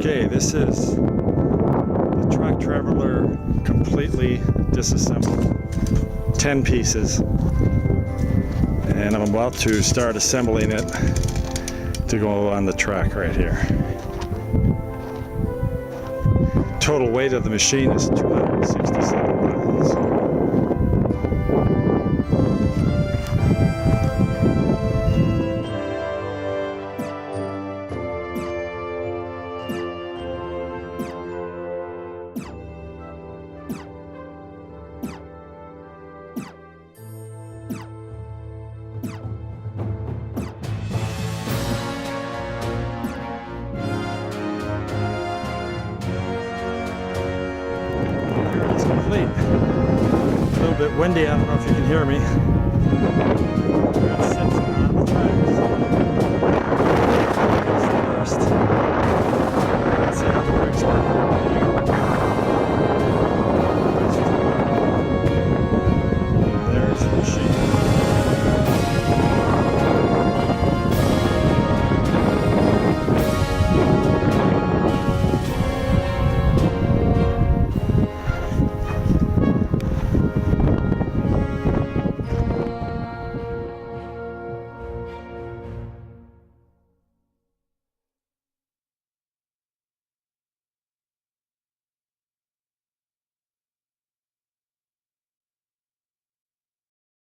Okay, this is the truck traveler completely disassembled. 10 pieces. And I'm about to start assembling it to go on the track right here. Total weight of the machine is 267 pounds. It's complete. A little bit windy, I don't know if you can hear me.